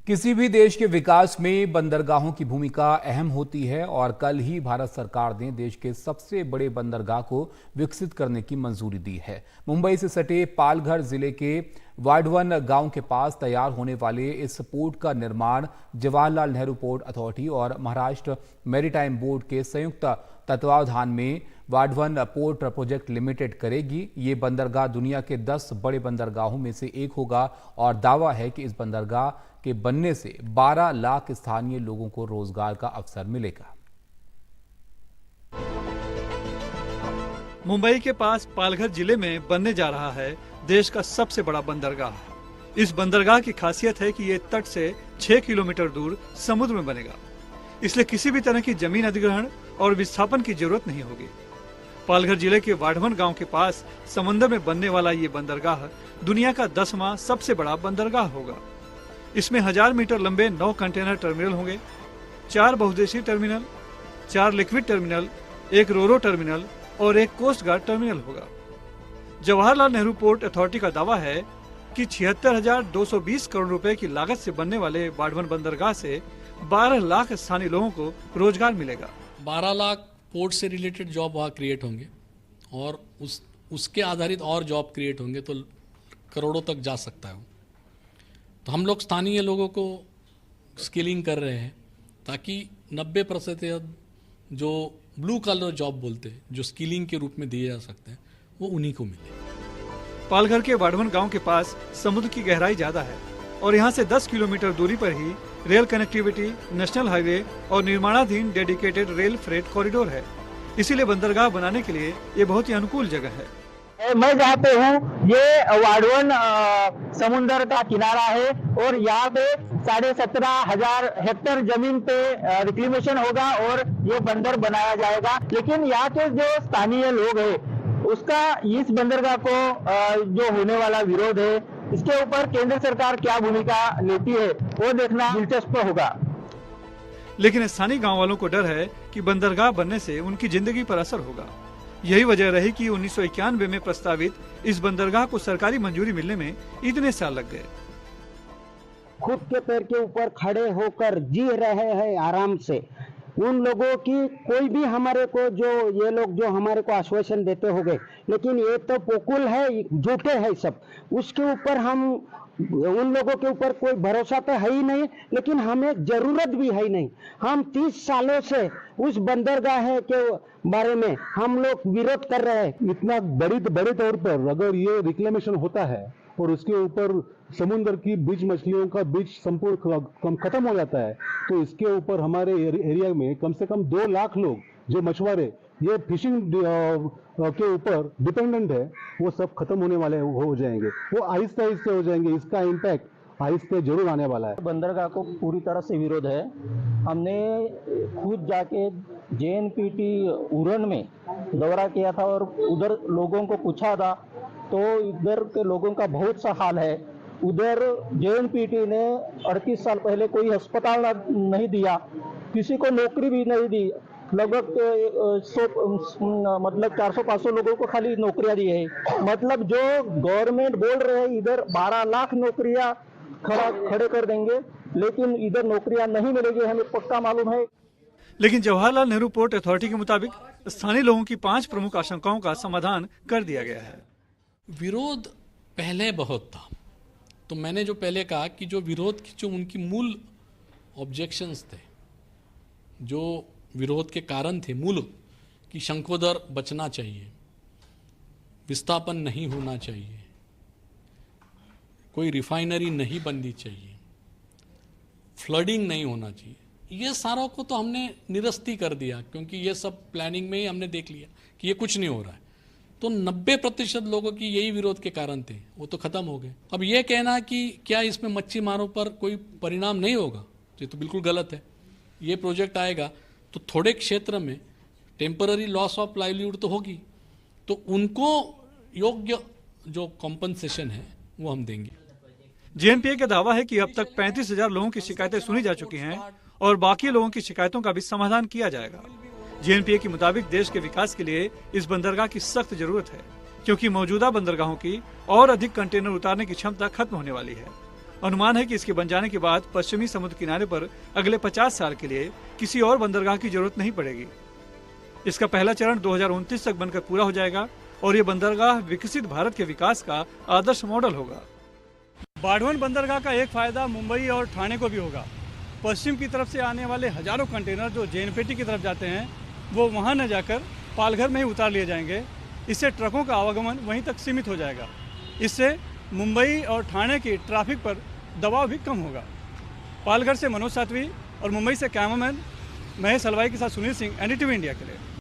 किसी भी देश के विकास में बंदरगाहों की भूमिका अहम होती है और कल ही भारत सरकार ने देश के सबसे बड़े बंदरगाह को विकसित करने की मंजूरी दी है। मुंबई से सटे पालघर जिले के वाडवन गांव के पास तैयार होने वाले इस पोर्ट का निर्माण जवाहरलाल नेहरू पोर्ट अथॉरिटी और महाराष्ट्र मैरीटाइम बोर्ड के संयुक्त तत्वावधान में वाडवन पोर्ट प्रोजेक्ट लिमिटेड करेगी। ये बंदरगाह दुनिया के 10 बड़े बंदरगाहों में से एक होगा और दावा है कि इस बंदरगाह के बनने से 12 लाख स्थानीय लोगों को रोजगार का अवसर मिलेगा। मुंबई के पास पालघर जिले में बनने जा रहा है देश का सबसे बड़ा बंदरगाह। इस बंदरगाह की खासियत है कि ये तट से 6 किलोमीटर दूर समुद्र में बनेगा, इसलिए किसी भी तरह की जमीन अधिग्रहण और विस्थापन की जरूरत नहीं होगी। पालघर जिले के वाडवन गांव के पास समंदर में बनने वाला ये बंदरगाह दुनिया का 10वां सबसे बड़ा बंदरगाह होगा। इसमें 1000 मीटर लंबे 9 कंटेनर टर्मिनल होंगे, 4 बहुउद्देशीय टर्मिनल, 4 लिक्विड टर्मिनल, 1 रोरो टर्मिनल और 1 कोस्ट गार्ड टर्मिनल होगा। जवाहरलाल नेहरू पोर्ट अथॉरिटी का दावा है कि 76,220 करोड़ रुपए की लागत से बनने वाले वाडवन बंदरगाह से 12 लाख स्थानीय लोगों को रोजगार मिलेगा। 12 लाख पोर्ट से रिलेटेड जॉब वहाँ क्रिएट होंगे और उसके आधारित और जॉब क्रिएट होंगे तो करोड़ों तक जा सकता है। तो हम लोग स्थानीय लोगों को स्किलिंग कर रहे हैं ताकि 90% जो ब्लू कलर जॉब बोलते हैं, जो स्किलिंग के रूप में दिए जा सकते हैं, वो उन्हीं को मिले। पालघर के वाडवन गांव के पास समुद्र की गहराई ज्यादा है और यहाँ से 10 किलोमीटर दूरी पर ही रेल कनेक्टिविटी, नेशनल हाईवे और निर्माणाधीन डेडिकेटेड रेल फ्रेट कॉरिडोर है। इसीलिए बंदरगाह बनाने के लिए ये बहुत ही अनुकूल जगह है। मैं जहाँ पे हूँ ये वाडवन समुंदर का किनारा है और यहाँ पे 17,500 हेक्टेयर जमीन पे रिक्लेमेशन होगा और ये बंदर बनाया जाएगा। लेकिन यहाँ के जो स्थानीय लोग हैं उसका इस बंदरगाह को जो होने वाला विरोध है, इसके ऊपर केंद्र सरकार क्या भूमिका लेती है वो देखना दिलचस्प होगा। लेकिन स्थानीय गांव वालों को डर है कि बंदरगाह बनने से उनकी जिंदगी पर असर होगा। यही वजह रही कि 1991 में प्रस्तावित इस बंदरगाह को सरकारी मंजूरी मिलने में इतने साल लग गए। खुद के पैर के ऊपर खड़े होकर जी रहे हैं आराम से। उन लोगों की कोई भी हमारे को जो ये लोग जो हमारे को आश्वासन देते हो गए, लेकिन ये तो पोकुल है, झूठे है सब। उसके ऊपर हम उन लोगों के ऊपर कोई भरोसा तो है ही नहीं, लेकिन हमें जरूरत भी है ही नहीं। हम 30 सालों से उस बंदरगाह के बारे में हम लोग विरोध कर रहे हैं। इतना बड़े तौर पर अगर ये रिक्लेमेशन होता है और उसके ऊपर समुद्र की बीच मछलियों का बीच संपूर्ण खत्म हो जाता है, तो इसके ऊपर हमारे एरिया में कम से कम 2 लाख लोग जो मछुआरे ये फिशिंग के ऊपर डिपेंडेंट है, वो सब खत्म होने वाले हो जाएंगे। वो आहिस्ते आहिस्ते हो जाएंगे। इसका इम्पैक्ट आहिस्ते जरूर आने वाला है। बंदरगाह को पूरी तरह से विरोध है। हमने खुद जाके JNPT उरण में दौरा किया था और उधर लोगों को पूछा था, तो इधर के लोगों का बहुत सा हाल है। उधर JNPT ने 38 साल पहले कोई अस्पताल नहीं दिया, किसी को नौकरी भी नहीं दी। लगभग 400-500 लोगों को खाली नौकरियां दी है। मतलब जो गवर्नमेंट बोल रहे हैं इधर 12 लाख नौकरियां खड़े कर देंगे, लेकिन इधर नौकरियां नहीं मिलेगी, हमें पक्का मालूम है। लेकिन जवाहरलाल नेहरू पोर्ट अथॉरिटी के मुताबिक स्थानीय लोगों की 5 प्रमुख आशंकाओं का समाधान कर दिया गया है। विरोध पहले बहुत था, तो मैंने जो पहले कहा कि जो विरोध की जो उनकी मूल ऑब्जेक्शंस थे, जो विरोध के कारण थे मूल, कि शंखोदर बचना चाहिए, विस्थापन नहीं होना चाहिए, कोई रिफाइनरी नहीं बननी चाहिए, फ्लडिंग नहीं होना चाहिए, ये सारों को तो हमने निरस्ती कर दिया, क्योंकि ये सब प्लानिंग में ही हमने देख लिया कि ये कुछ नहीं हो रहा है। तो 90% लोगों की यही विरोध के कारण थे, वो तो खत्म हो गए। अब ये कहना कि क्या इसमें मच्छी मारों पर कोई परिणाम नहीं होगा, ये तो बिल्कुल गलत है। ये प्रोजेक्ट आएगा तो थोड़े क्षेत्र में टेम्पररी लॉस ऑफ लाइवलीहुड तो होगी, तो उनको योग्य जो कॉम्पनसेशन है वो हम देंगे। JNPA का दावा है कि अब तक 35,000 लोगों की शिकायतें सुनी जा चुकी हैं और बाकी लोगों की शिकायतों का भी समाधान किया जाएगा। JNPA के मुताबिक देश के विकास के लिए इस बंदरगाह की सख्त जरूरत है, क्योंकि मौजूदा बंदरगाहों की और अधिक कंटेनर उतारने की क्षमता खत्म होने वाली है। अनुमान है कि इसके बन जाने के बाद पश्चिमी समुद्र किनारे पर अगले 50 साल के लिए किसी और बंदरगाह की जरूरत नहीं पड़ेगी। इसका पहला चरण 2029 तक बनकर पूरा हो जाएगा और ये बंदरगाह विकसित भारत के विकास का आदर्श मॉडल होगा। बाढ़वन बंदरगाह का एक फायदा मुंबई और ठाणे को भी होगा। पश्चिम की तरफ से आने वाले हजारों कंटेनर जो JNPT की तरफ जाते हैं वो वहां न जाकर पालघर में ही उतार लिए जाएंगे। इससे ट्रकों का आवागमन वहीं तक सीमित हो जाएगा। इससे मुंबई और ठाणे की ट्रैफिक पर दबाव भी कम होगा। पालघर से मनोज सातवी और मुंबई से कैमरामैन महेश हलवाई के साथ सुनील सिंह, NDTV इंडिया के लिए।